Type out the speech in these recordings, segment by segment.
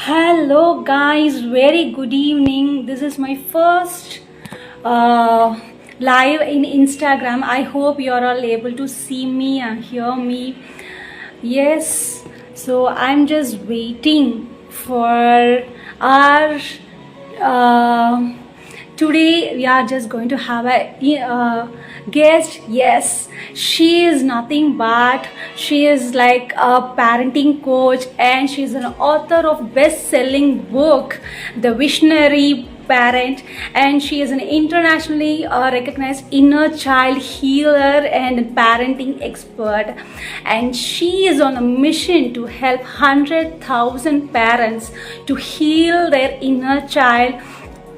Hello, guys. Very good evening. This is my first uh, live in Instagram. I hope you're all able to see me and hear me. Yes, so I'm just waiting for our uh, today we are just going to have a guest. Yes, she is nothing but she is like a parenting coach, and she's an author of best-selling book, The Visionary Parent, and she is an internationally recognized inner child healer and parenting expert, and she is on a mission to help 100,000 parents to heal their inner child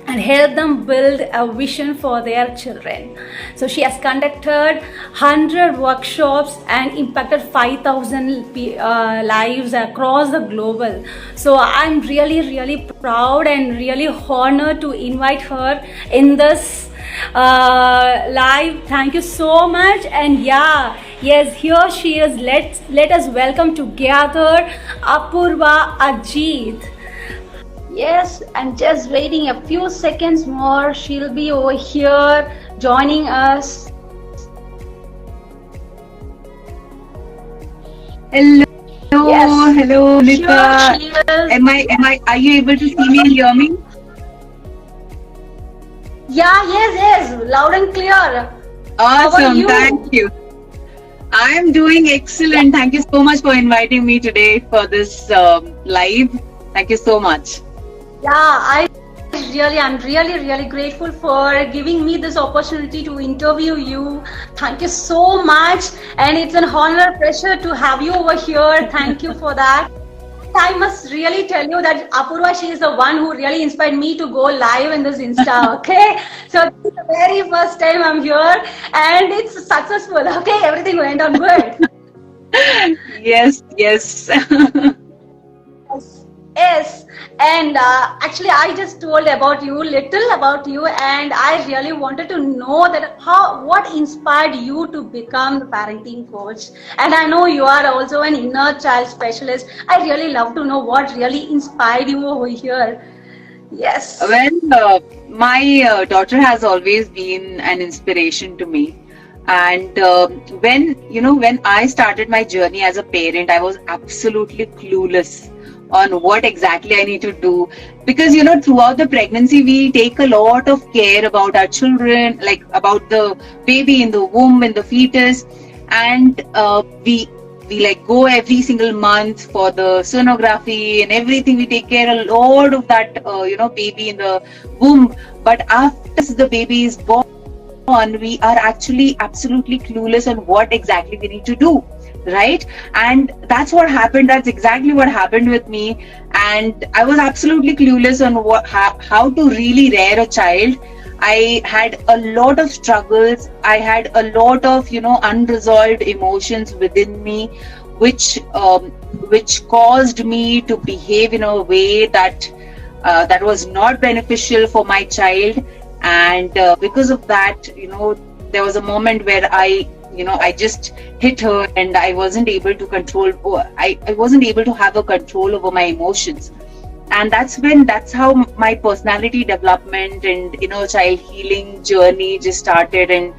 and help them build a vision for their children. So she has conducted 100 workshops and impacted 5,000 lives across the global. So I'm really proud and really honored to invite her in this live. Thank you so much. And yes, here she is. Let us welcome together Apurva Ajith. Yes, and just waiting a few seconds more. She'll be over here joining us. Hello, Yes. hello, Vinitha. Here she is. Are you able to see me and hear me? Yes, loud and clear. How are Awesome, you? thank you. I'm doing excellent. Thank you so much for inviting me today for this live. Thank you so much. I'm really grateful for giving me this opportunity to interview you. Thank you so much, and it's an honor, pleasure to have you over here. Thank you for that. I must really tell you that Apurva, she is the one who really inspired me to go live in this Insta. Okay, so this is the very first time I'm here, and it's successful. Okay, everything went on good. Yes. Yes, and actually, I just told little about you, and I really wanted to know that what inspired you to become the parenting coach. And I know you are also an inner child specialist. I really love to know what really inspired you over here. Yes. Well, my daughter has always been an inspiration to me. And when I started my journey as a parent, I was absolutely clueless on what exactly I need to do, because throughout the pregnancy we take a lot of care about our children, like about the baby in the womb, in the fetus, and we like go every single month for the sonography and everything. We take care a lot of that baby in the womb, but after the baby is born, we are actually absolutely clueless on what exactly we need to do, right? And that's exactly what happened with me. And I was absolutely clueless on how to really rear a child. I had a lot of struggles. I had a lot of unresolved emotions within me, which caused me to behave in a way that was not beneficial for my child. And because of that, there was a moment where I just hit her, and I wasn't able to I wasn't able to have a control over my emotions. And that's how my personality development and inner child healing journey just started. And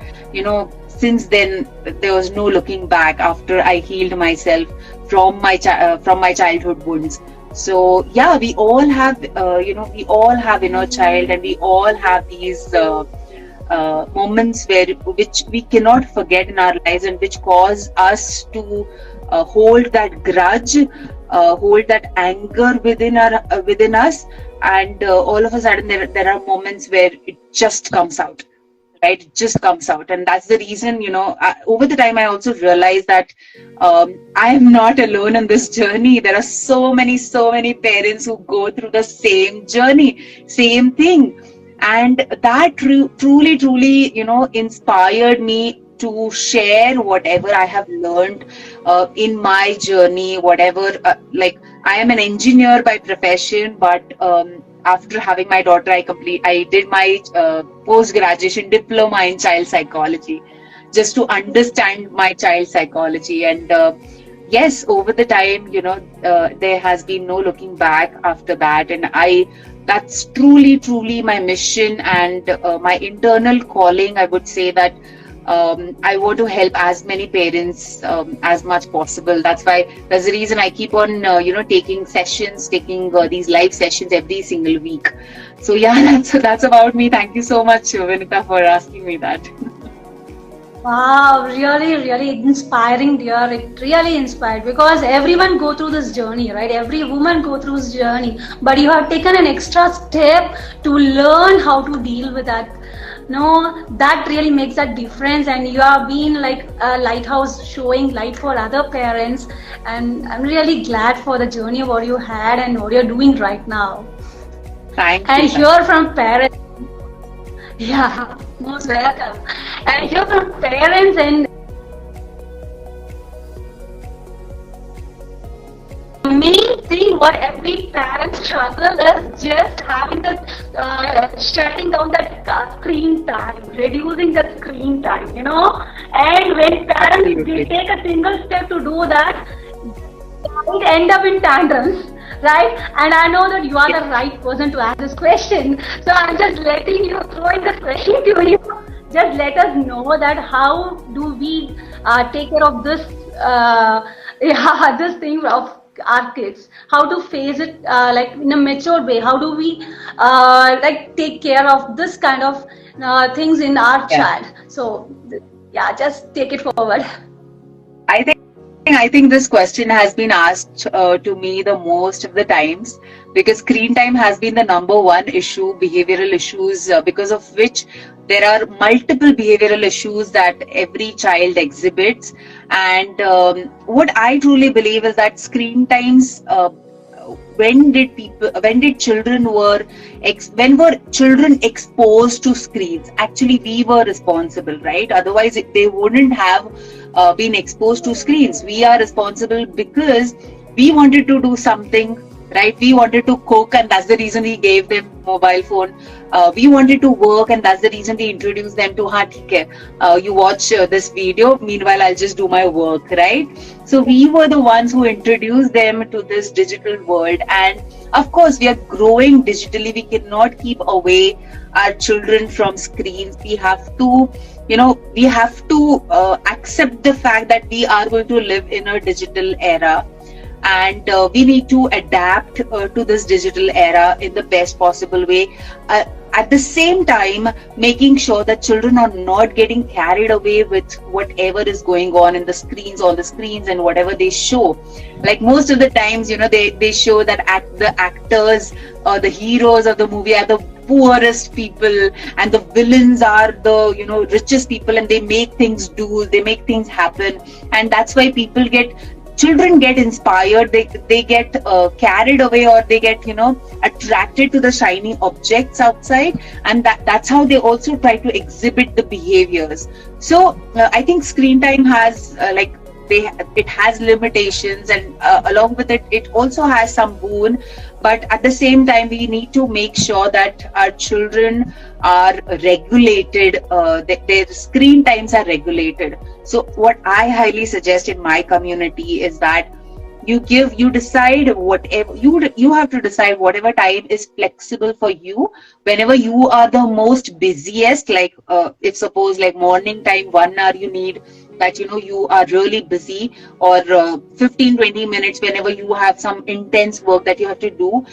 since then there was no looking back after I healed myself from my childhood wounds. So yeah, we all have inner child, and we all have these moments which we cannot forget in our lives, and which cause us to hold that grudge, hold that anger within us, and all of a sudden there are moments where it just comes out. Right, it just comes out. And that's the reason, over the time I also realized that I am not alone in this journey. There are so many parents who go through the same journey, same thing. And that truly inspired me to share whatever I have learned in my journey. Whatever, like, I am an engineer by profession, but after having my daughter, I did my post-graduation diploma in child psychology, just to understand my child psychology. And yes, over the time, there has been no looking back after that. And that's truly my mission and my internal calling. I would say that I want to help as many parents as much possible. That's the reason I keep on, taking these live sessions every single week. So yeah, that's about me. Thank you so much, Vinitha, for asking me that. Wow, really, really inspiring, dear. It really inspired because everyone go through this journey, right? Every woman go through this journey, but you have taken an extra step to learn how to deal with that. No, that really makes that difference, and you have been like a lighthouse showing light for other parents. And I'm really glad for the journey what you had and what you're doing right now. Thank you. And hear from parents. Yeah, most welcome. And hear from parents and the main thing what every parent struggle is just having the shutting down that screen time, reducing the screen time, And when parents they take a single step to do that, it end up in tantrums. Right? And I know that you are the right person to ask this question. So I'm just letting you throw in the question to you. Just let us know that how do we take care of this this thing of our kids, how to face it like in a mature way, how do we like take care of this kind of things in our child. So yeah, just take it forward. I think this question has been asked to me the most of the times, because screen time has been the number one issue, behavioral issues, because of which there are multiple behavioral issues that every child exhibits. And what I truly believe is that screen times, when were children exposed to screens? Actually, we were responsible, right? Otherwise, they wouldn't have been exposed to screens. We are responsible because we wanted to do something, right? We wanted to cook, and that's the reason we gave them mobile phone. We wanted to work, and that's the reason we introduced them to you watch this video, meanwhile I'll just do my work, right? So we were the ones who introduced them to this digital world. And of course, we are growing digitally. We cannot keep away our children from screens. We have to accept the fact that we are going to live in a digital era, and we need to adapt to this digital era in the best possible way. At the same time, making sure that children are not getting carried away with whatever is going on in the screens, and whatever they show. Like most of the times, they show that the actors or the heroes of the movie are the poorest people, and the villains are the richest people, and they make things happen. And that's why children get inspired, they get carried away, or they get attracted to the shiny objects outside, and that's how they also try to exhibit the behaviors. So I think screen time has it has limitations, and along with it also has some boon. But at the same time, we need to make sure that our children are regulated, their screen times are regulated. So what I highly suggest in my community is that you decide whatever you have to decide whatever time is flexible for you. Whenever you are the most busiest, like if suppose like morning time, 1 hour you need, that you are really busy, or 15-20 minutes whenever you have some intense work that you have to do,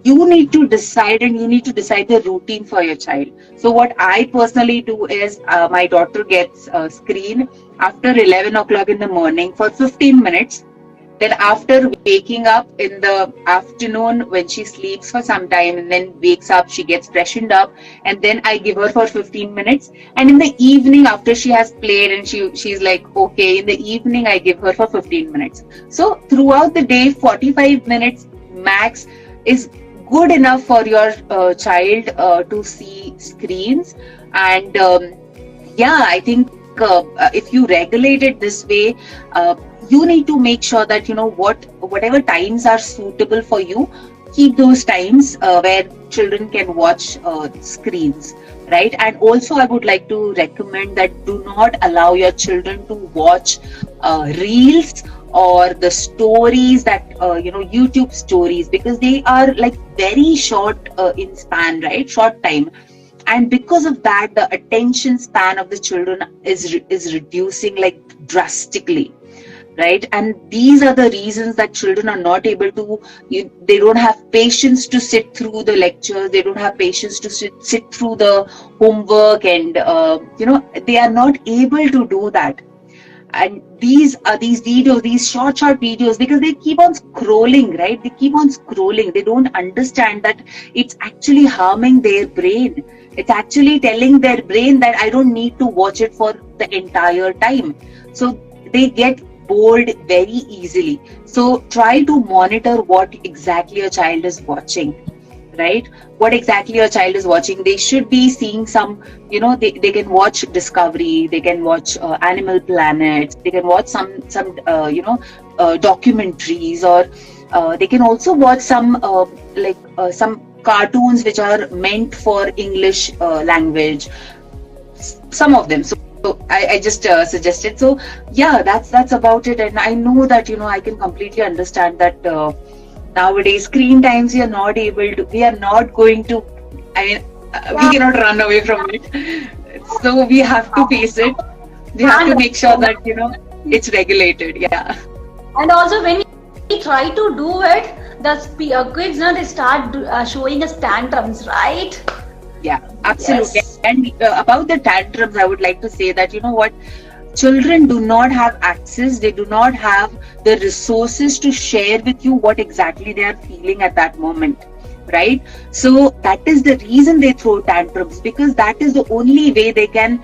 you need to decide, and you need to decide the routine for your child. So what I personally do is my daughter gets a screen after 11 o'clock in the morning for 15 minutes. Then after waking up in the afternoon, when she sleeps for some time and then wakes up, she gets freshened up, and then I give her for 15 minutes. And in the evening, after she has played and she's like, okay, in the evening, I give her for 15 minutes. So throughout the day, 45 minutes max is good enough for your child to see screens. And I think if you regulate it this way, you need to make sure that whatever times are suitable for you, keep those times where children can watch screens, right? And also I would like to recommend that do not allow your children to watch reels or the stories that YouTube stories, because they are like very short in span, right? Short time. And because of that, the attention span of the children is reducing like drastically, right? And these are the reasons that children are not able to, they don't have patience to sit through the lectures, they don't have patience to sit through the homework, and they are not able to do that. And these are these videos, these short videos, because they keep on scrolling, right? They keep on scrolling. They don't understand that it's actually harming their brain. It's actually telling their brain that I don't need to watch it for the entire time. So they get bored very easily. So try to monitor what exactly a child is watching, right? What exactly your child is watching. They should be seeing some, they can watch Discovery, they can watch Animal Planet, they can watch some documentaries, or they can also watch some some cartoons which are meant for English language, some of them. So I just suggested. So yeah, that's about it. And I know that I can completely understand that nowadays screen times we are not going to, we cannot run away from it. So we have to face it. We have to make sure that it's regulated. Yeah. And also when we try to do it, the kids they start showing us tantrums, right? Yeah, absolutely. Yes. And about the tantrums, I would like to say that children do not have access, they do not have the resources to share with you what exactly they are feeling at that moment, right? So that is the reason they throw tantrums, because that is the only way they can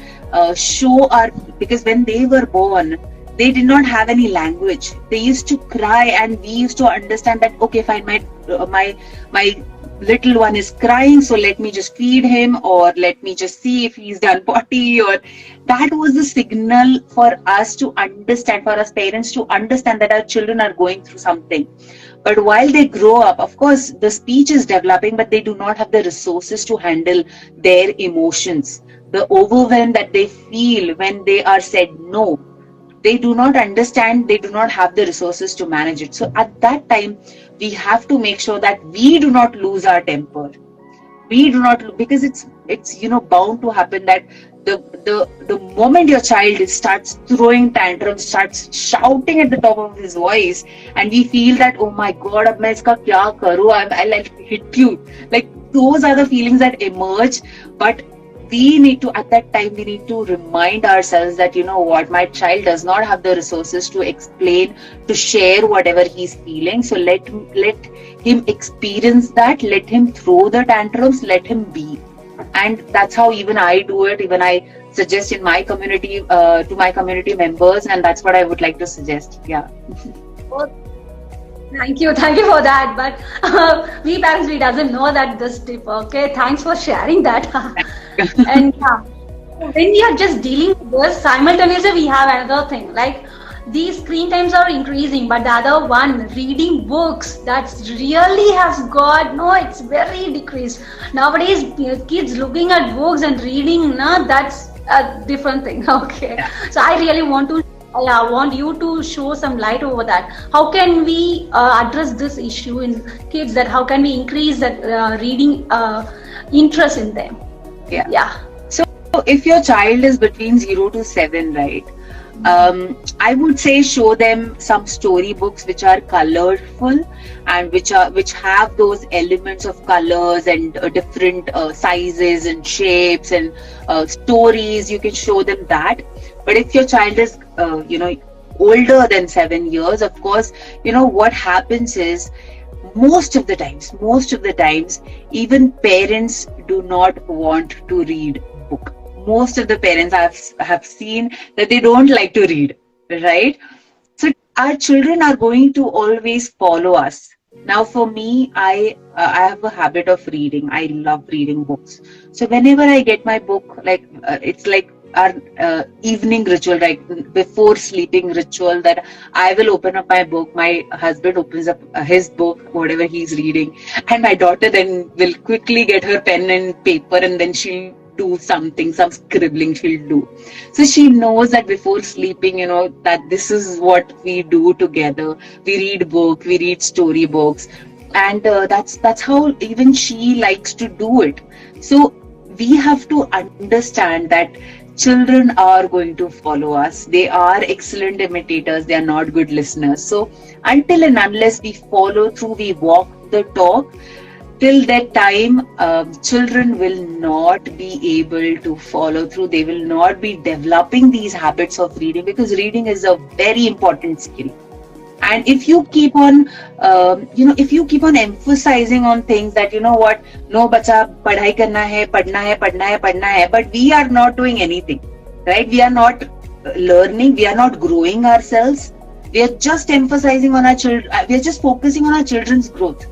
show because when they were born, they did not have any language. They used to cry, and we used to understand that, okay, fine, my little one is crying, so let me just feed him, or let me just see if he's done potty, or that was the signal for us to understand, for us parents to understand that our children are going through something. But while they grow up, of course, the speech is developing, but they do not have the resources to handle their emotions, the overwhelm that they feel when they are said no. They do not understand, they do not have the resources to manage it. So at that time, we have to make sure that we do not lose our temper. We do not, because it's bound to happen that the moment your child starts throwing tantrums, starts shouting at the top of his voice, and we feel that, oh my God, ab main iska kya karu? I'll hit you. Like, those are the feelings that emerge. But we need to, at that time, we need to remind ourselves that, my child does not have the resources to explain, to share whatever he's feeling. So let him experience that, let him throw the tantrums, let him be. And that's how even I do it, even I suggest in my community, to my community members, and that's what I would like to suggest. Yeah. Thank you for that. But we parents, we doesn't know that this tip. Okay, thanks for sharing that. And when we are just dealing with this, simultaneously we have another thing, like these screen times are increasing, but the other one, reading books, that's really has got, it's very decreased. Nowadays, kids looking at books and reading, that's a different thing. Okay. Yeah. So I really want you to show some light over that. How can we address this issue in kids? That how can we increase that reading interest in them? Yeah. So if your child is between 0 to 7, right? I would say show them some storybooks which are colorful and which have those elements of colors and different sizes and shapes and stories. You can show them that. But if your child is older than 7 years, of course, what happens is most of the times even parents do not want to read book. Most of the parents have seen that they don't like to read, right? So our children are going to always follow us. Now for me, I have a habit of reading. I love reading books. So whenever I get my book, it's like our evening ritual, right? Before sleeping ritual, that I will open up my book. My husband opens up his book, whatever he's reading, and my daughter then will quickly get her pen and paper, and then she'll do something, some scribbling she'll do. So she knows that before sleeping, that this is what we do together. We read book, we read story books, and that's how even she likes to do it. So we have to understand that children are going to follow us. They are excellent imitators. They are not good listeners. So until and unless we follow through, we walk the talk, till that time, children will not be able to follow through. They will not be developing these habits of reading, because reading is a very important skill. And if you keep on, if you keep on emphasizing on things that, no, bacha, padhai karna hai, padhna hai, but we are not doing anything, right? We are not learning, we are not growing ourselves. We are just emphasizing on our children, we are just focusing on our children's growth.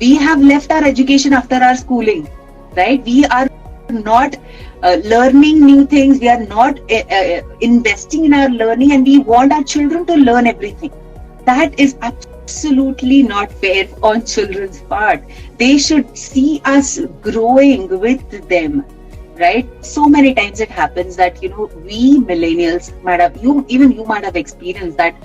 We have left our education after our schooling, right? We are not learning new things. We are not investing in our learning, and we want our children to learn everything. That is absolutely not fair on children's part. They should see us growing with them, right? So many times it happens that, we millennials you might have experienced that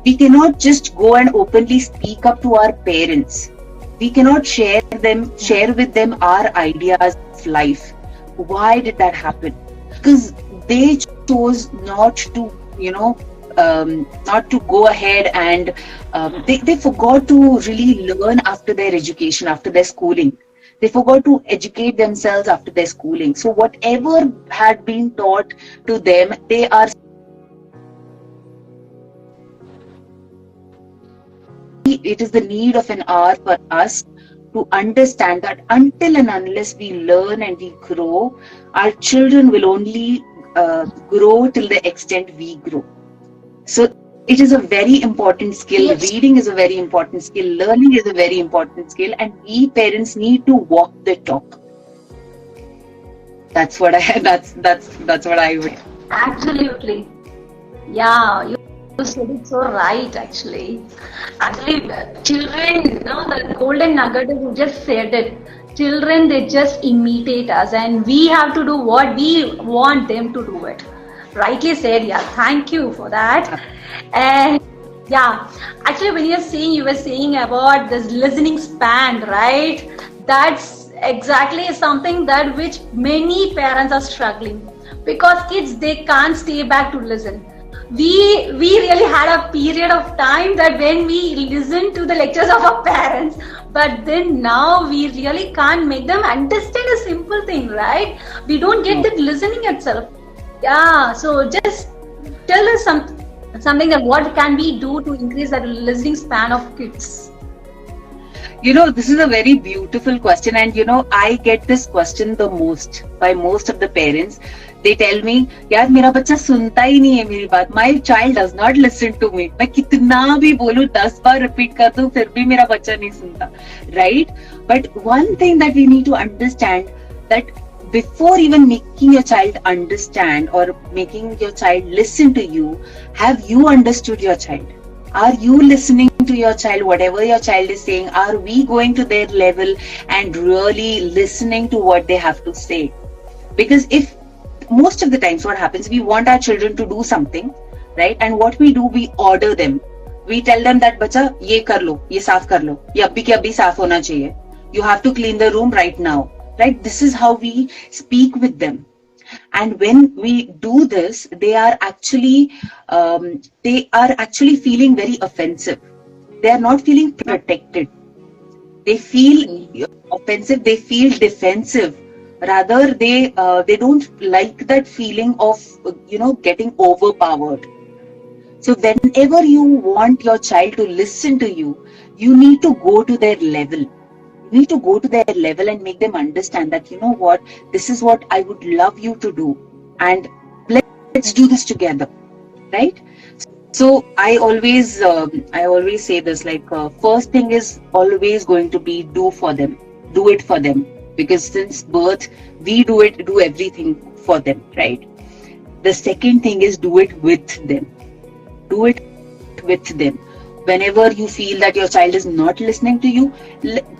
we cannot just go and openly speak up to our parents. We cannot share with them our ideas of life. Why did that happen? Because they chose not to, not to go ahead, and they forgot to really learn after their education, after their schooling. They forgot to educate themselves after their schooling. So whatever had been taught to them, they are. It is the need of an hour for us to understand that until and unless we learn and we grow, our children will only grow till the extent we grow. So it is a very important skill. Yes. Reading is a very important skill. Learning is a very important skill, and we parents need to walk the talk. That's what I would. Absolutely. Yeah, you said it so right, actually. Actually, children, the golden nugget, you just said it. Children, they just imitate us, and we have to do what we want them to do it. Rightly said, yeah. Thank you for that. And yeah, actually, when you were saying about this listening span, right? That's exactly something that which many parents are struggling, because kids, they can't stay back to listen. We really had a period of time that when we listened to the lectures of our parents, but then now we really can't make them understand a simple thing, right? We don't get that listening itself. Yeah, so just tell us something that what can we do to increase that listening span of kids? This is a very beautiful question, and I get this question the most by most of the parents. They tell me, यार मेरा बच्चा सुनता ही नहीं है मेरी बात. My child does not listen to me. मैं कितना भी बोलूं, 10 बार repeat कर दूं, फिर भी मेरा बच्चा नहीं सुनता, right? But one thing that we need to understand, that before even making your child understand or making your child listen to you, have you understood your child? Are you listening to your child, whatever your child is saying? Are we going to their level and really listening to what they have to say? Because if most of the times what happens, we want our children to do something, right? And what we do, we order them. We tell them that, bacha, ye kar lo, ye saaf kar lo, ye abhi ke abhi saaf hona chahiye. You have to clean the room right now, right? This is how we speak with them. And when we do this, they are actually feeling very offensive. They are not feeling protected. They feel offensive. They feel defensive. Rather, they don't like that feeling of getting overpowered. So whenever you want your child to listen to you, you need to go to their level. You need to go to their level and make them understand that, this is what I would love you to do, and let's do this together, right? So I always say this, like, first thing is always going to be do it for them, because since birth we do everything for them, right? The second thing is do it with them. Whenever you feel that your child is not listening to you,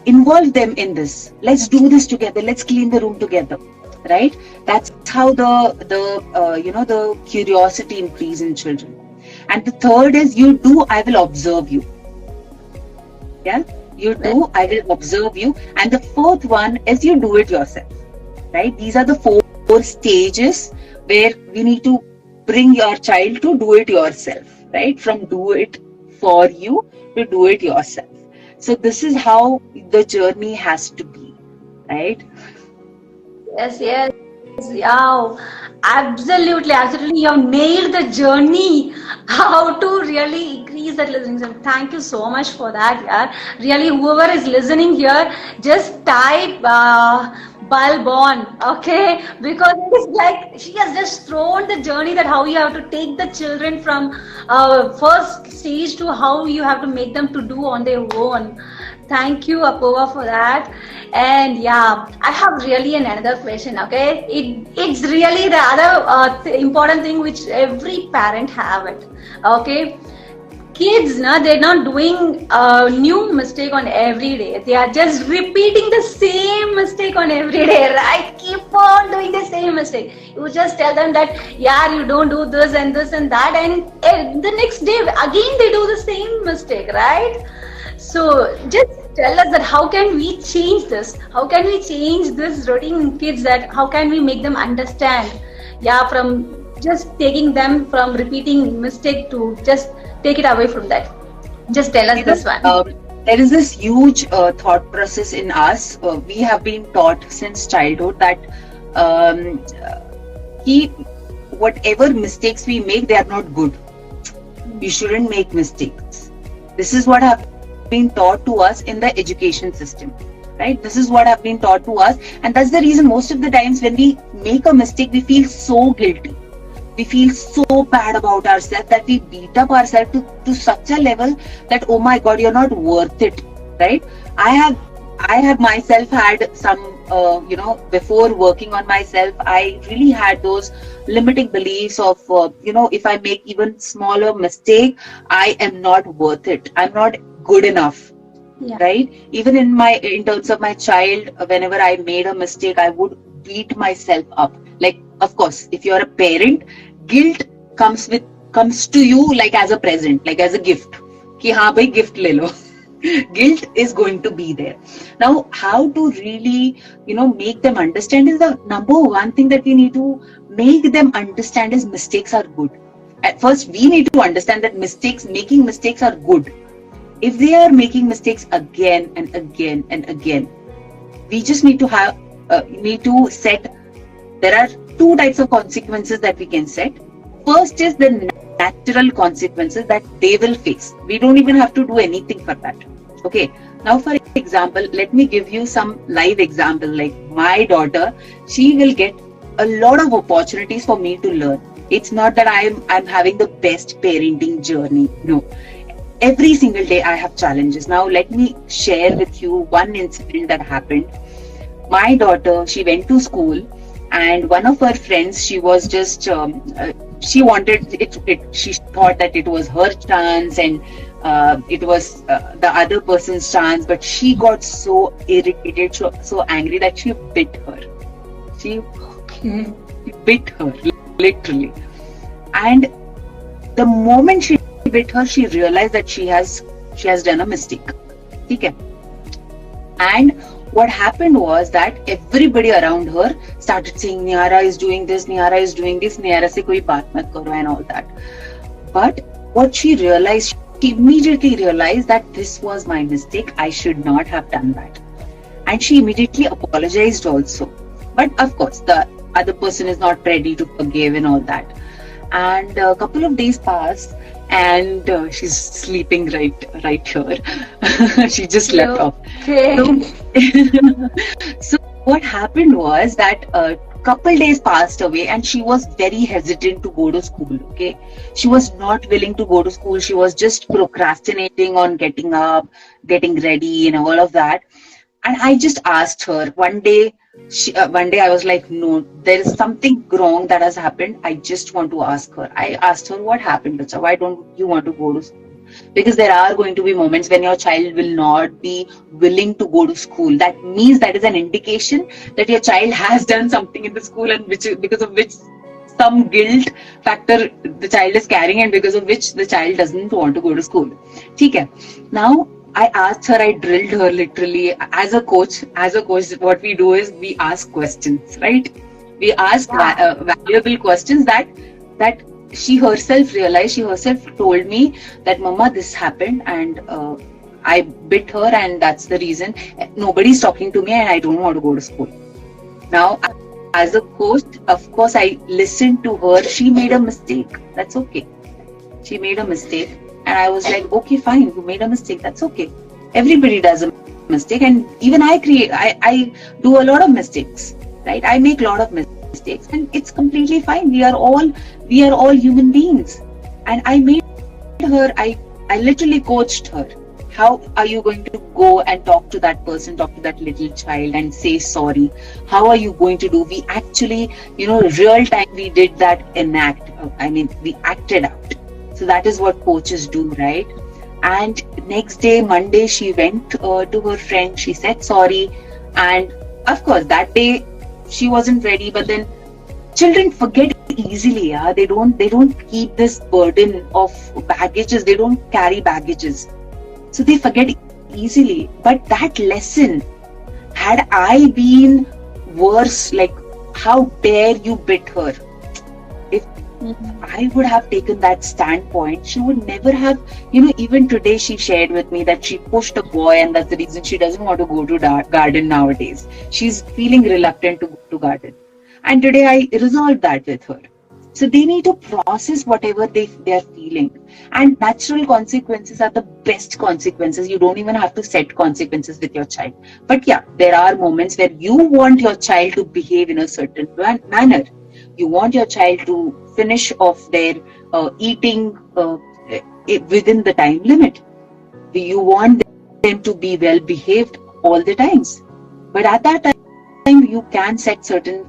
involve them in this. Let's do this together. Let's clean the room together, right? That's how the curiosity increase in children. And the third is, you do, I will observe you. Yeah, you do, I will observe you. And the fourth one is, you do it yourself, right? These are the four stages where we need to bring your child to do it yourself, right? From do it for you to do it yourself. So this is how the journey has to be, right? Yes. Yeah, absolutely, absolutely. You have nailed the journey. How to really increase that listening. So thank you so much for that. Yeah, really, whoever is listening here, just type bulb on, okay? Because it is like she has just thrown the journey that how you have to take the children from first stage to how you have to make them to do on their own. Thank you, Apurva, for that. And yeah, I have really another question. Okay, it's really the other important thing which every parent have it. Okay, kids, they're not doing a new mistake on every day. They are just repeating the same mistake on every day, right? Keep on doing the same mistake. You just tell them that, yeah, you don't do this and this and that, and the next day again they do the same mistake, right? So just tell us that how can we change this? How can we change this routine in kids? That how can we make them understand? Yeah, from just taking them from repeating mistake to just take it away from that. Just tell us this one. There is this huge thought process in us. We have been taught since childhood that whatever mistakes we make, they are not good. We shouldn't make mistakes. This is what have been taught to us in the education system, right? This is what have been taught to us, and that's the reason most of the times when we make a mistake, we feel so guilty. We feel so bad about ourselves that we beat up ourselves to such a level that, oh my God, you're not worth it, right? I have myself had some, before working on myself, I really had those limiting beliefs of, if I make even smaller mistake, I am not worth it. I'm not good enough, right? Even in terms of my child, whenever I made a mistake, I would beat myself up. Like, of course, if you're a parent, guilt comes to you like as a present, like as a gift. Ki haan bhai, gift le lo. Guilt is going to be there. Now, how to really, make them understand is the number one thing that we need to make them understand is mistakes are good. At first, we need to understand that making mistakes are good. If they are making mistakes again and again and again, we just need to set. There are two types of consequences that we can set. First is the natural consequences that they will face. We don't even have to do anything for that. Okay. Now, for example, let me give you some live example. Like my daughter, she will get a lot of opportunities for me to learn. It's not that I'm having the best parenting journey. No. Every single day I have challenges. Now, let me share with you one incident that happened. My daughter, she went to school, and one of her friends, she was just, she wanted it. She thought that it was her chance and it was the other person's chance, but she got so irritated, so angry that she bit her. She bit her, literally. And the moment she bit her, she realized that she has done a mistake. Okay. And what happened was that everybody around her started saying, Niyara is doing this, Niyara is doing this, Niyara se koi baat mat karo, and all that. But what she realized, she immediately realized that this was my mistake. I should not have done that. And she immediately apologized also. But of course, the other person is not ready to forgive and all that. And a couple of days passed, and she's sleeping right here. She just left off. Okay. So what happened was that a couple days passed away, and she was very hesitant to go to school. Okay, she was not willing to go to school. She was just procrastinating on getting up, getting ready, and all of that. And I just asked her one day. One day I was like, no, there is something wrong that has happened. I just want to ask her. I asked her, what happened, Bacha? Why don't you want to go to school? because there are going to be moments when your child will not be willing to go to school. That means that is an indication that your child has done something in the school, and because of which some guilt factor the child is carrying, and because of which the child doesn't want to go to school. Okay. Now I asked her, I drilled her literally as a coach. What we do is we ask questions, right? We ask valuable questions that she herself realized. She herself told me that, Mama, this happened, and I bit her, and that's the reason nobody's talking to me, and I don't want to go to school. Now, as a coach, of course, I listened to her. She made a mistake. That's okay. She made a mistake, and I was like, okay, fine, you made a mistake. That's okay. Everybody does a mistake, and even I do a lot of mistakes, right? I make a lot of mistakes, and it's completely fine. We are all human beings. And I made her, I literally coached her. How are you going to go and talk to that person, talk to that little child and say sorry? How are you going to do? We actually, real time, we did that we acted out. So that is what coaches do, right? And next day, Monday, she went to her friend. She said sorry. And of course, that day she wasn't ready. But then children forget easily. Yeah? They don't keep this burden of baggages. They don't carry baggages. So they forget easily. But that lesson, had I been worse, like, how dare you bit her? If I would have taken that standpoint, she would never have, even today she shared with me that she pushed a boy, and that's the reason she doesn't want to go to garden nowadays. She's feeling reluctant to go to garden. And today I resolved that with her. So they need to process whatever they are feeling. And natural consequences are the best consequences. You don't even have to set consequences with your child. But yeah, there are moments where you want your child to behave in a certain manner. You want your child to finish off their eating within the time limit. You want them to be well behaved all the times. But at that time, you can set certain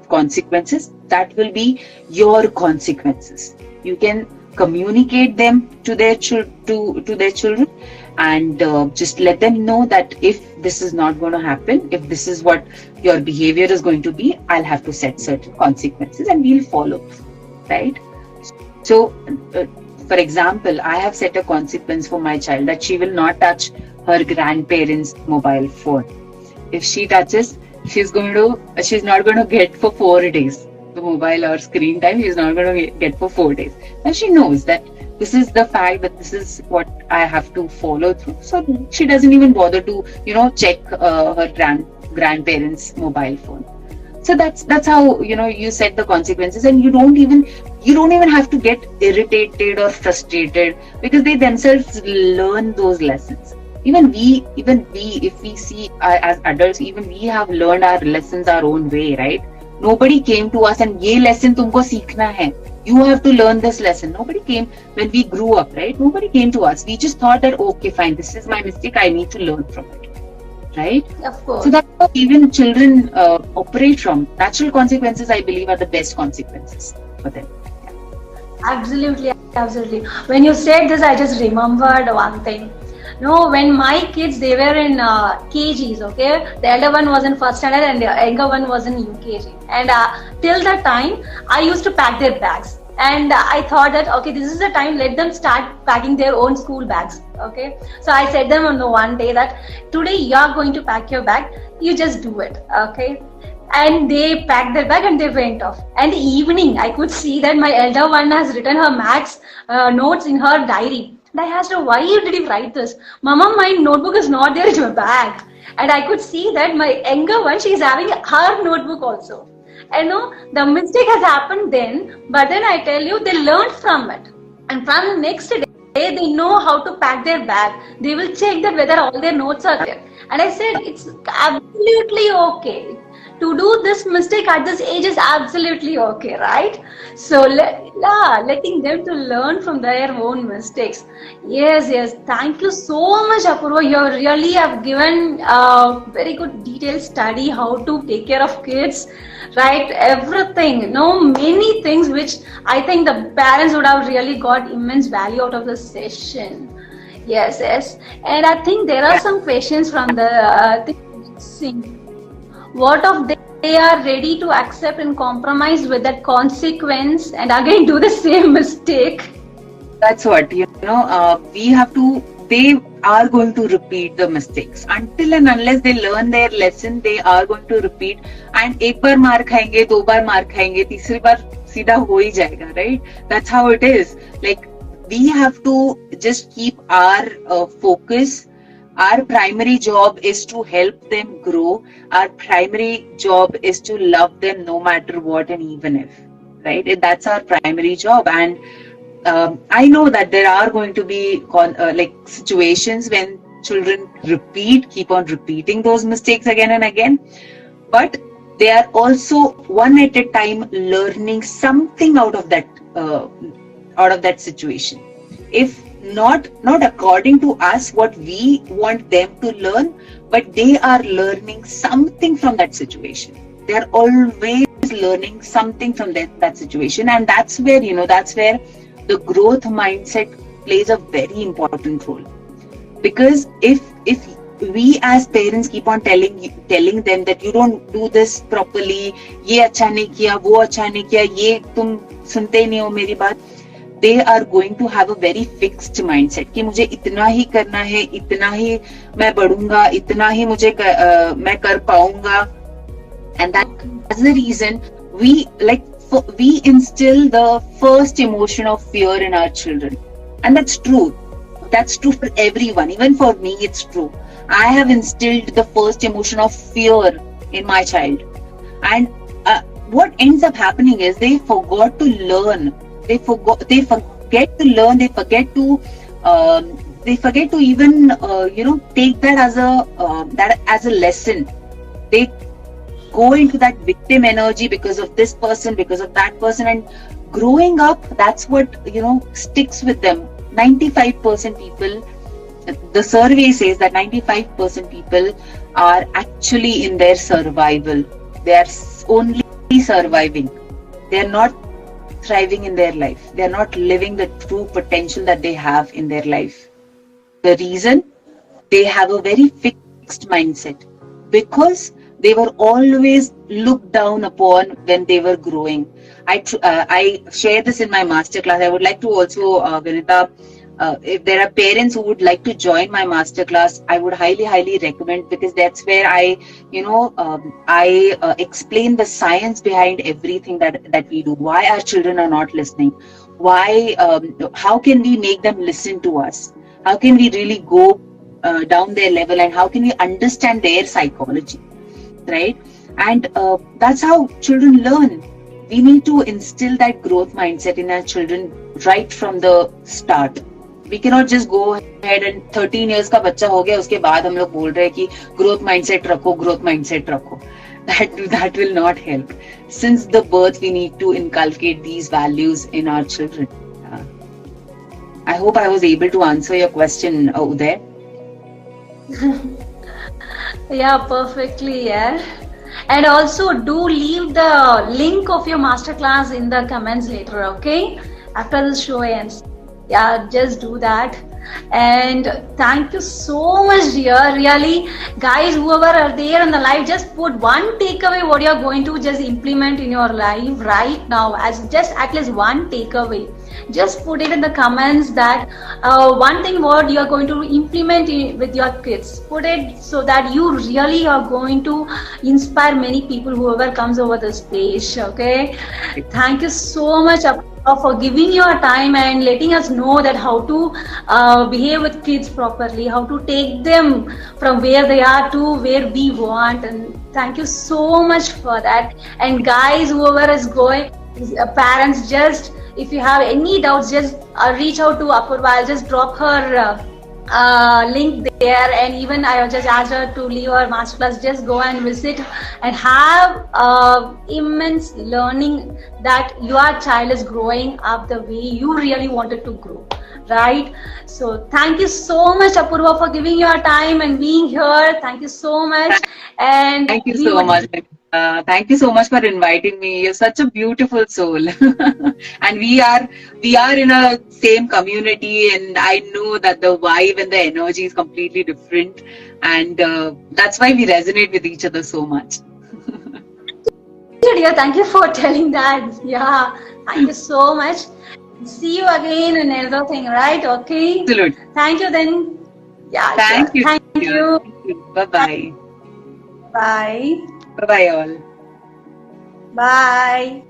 consequences that will be your consequences. You can communicate them to their children, and just let them know that if this is not going to happen, if this is what your behavior is going to be, I'll have to set certain consequences and we'll follow, right? So for example, I have set a consequence for my child that she will not touch her grandparents' mobile phone. If she touches, she's not going to get for 4 days. The mobile or screen time, she's not going to get for 4 days. Now she knows that this is the fact, that this is what I have to follow through. So she doesn't even bother to, check her grandparents' mobile phone. So that's how, you set the consequences, and you don't even have to get irritated or frustrated, because they themselves learn those lessons. Even we, if we see as adults, even we have learned our lessons our own way, right? Nobody came to us and ye lesson tumko seekhna hai. You have to learn this lesson. Nobody came when we grew up, right? Nobody came to us. We just thought that, okay, fine, this is my mistake, I need to learn from it, right? Of course. So that's how even children operate from. Natural consequences, I believe, are the best consequences for them. Absolutely. When you said this, I just remembered one thing. When my kids, they were in KGs, okay? The elder one was in first standard and the younger one was in UKG. And till that time, I used to pack their bags. And I thought that, okay, this is the time, let them start packing their own school bags, okay? So I said them on the one day that, today you are going to pack your bag, you just do it, okay? And they packed their bag and they went off. And the evening, I could see that my elder one has written her maths notes in her diary. And I asked her, why did you write this? Mama, my notebook is not there in your bag. And I could see that my younger one, she is having her notebook also. And the mistake has happened then, but then I tell you, they learned from it. And from the next day, they know how to pack their bag. They will check that whether all their notes are there. And I said, it's absolutely okay. To do this mistake at this age is absolutely okay, right? So letting them to learn from their own mistakes. Yes. Thank you so much, Apurva. You really have given a very good detailed study how to take care of kids, right? Everything, many things which I think the parents would have really got immense value out of the session. Yes, yes. And I think there are Yeah. some questions from the thing. What if they are ready to accept and compromise with that consequence and again do the same mistake? That's what, we have to, they are going to repeat the mistakes. Until and unless they learn their lesson, they are going to repeat. And एक बार मार खाएंगे, दो बार मार खाएंगे, तीसरी बार सीधा हो ही जाएगा, right? That's how it is. Like, we have to just keep our focus. Our primary job is to help them grow. Our primary job is to love them no matter what and even if, right? That's our primary job. And I know that there are going to be like situations when children keep on repeating those mistakes again and again, but they are also one at a time learning something out of that situation. If not according to us what we want them to learn, but they are learning something from that situation. They are always learning something from that situation, and that's where the growth mindset plays a very important role. Because if we as parents keep on telling them that you don't do this properly, ये अच्छा नहीं किया, वो अच्छा नहीं किया, ये तुम सुनते ही नहीं हो मेरी बात, they are going to have a very fixed mindset कि मुझे इतना ही करना है, इतना ही मैं बढ़ूंगा, इतना ही मैं कर पाऊंगा. And that's the reason we instill the first emotion of fear in our children. And that's true. That's true for everyone. Even for me, it's true. I have instilled the first emotion of fear in my child. And what ends up happening is they forgot to learn. They forget to learn. They forget to even take that as a lesson. They go into that victim energy because of this person, because of that person, and growing up, that's what sticks with them. 95% people, the survey says that 95% people are actually in their survival. They are only surviving. They are not thriving in their life. They are not living the true potential that they have in their life. The reason? They have a very fixed mindset because they were always looked down upon when they were growing. I share this in my masterclass. I would like to also, Vinitha, if there are parents who would like to join my masterclass, I would highly recommend, because that's where I explain the science behind everything that we do. Why our children are not listening? Why? How can we make them listen to us? How can we really go down their level, and how can we understand their psychology? Right? And that's how children learn. We need to instill that growth mindset in our children right from the start. We cannot just go ahead and 13 years का बच्चा हो गया उसके बाद हम लोग बोल रहे हैं कि growth mindset रखो. That will not help. Since the birth, we need to inculcate these values in our children. I hope I was able to answer your question, Uday. Yeah, perfectly, yeah. And also do leave the link of your masterclass in the comments later, okay? After the show ends. Yeah, just do that. And thank you so much, dear. Really, guys, whoever are there in the live, just put one takeaway what you're going to just implement in your life right now, as just at least one takeaway. Just put it in the comments that one thing what you are going to implement with your kids. Put it so that you really are going to inspire many people, whoever comes over the stage. Okay, thank you so much for giving your time and letting us know that how to behave with kids properly, how to take them from where they are to where we want. And thank you so much for that. And guys, whoever is going, parents, just if you have any doubts, just reach out to Apurva. I'll just drop her link there, and even I just asked her to leave her masterclass. Just go and visit and have immense learning that your child is growing up the way you really wanted to grow, right? So thank you so much, Apurva, for giving your time and being here. Thank you so much. And thank you so much. Thank you so much for inviting me. You're such a beautiful soul, and we are in a same community, and I know that the vibe and the energy is completely different, and that's why we resonate with each other so much. Dear, thank you for telling that. Yeah, thank you so much. See you again in another thing, right? Okay. Absolutely. Thank you then. Yeah, Thank sure. you. Thank Dear. you. Thank you. Bye bye. Bye. Bye bye all. Bye.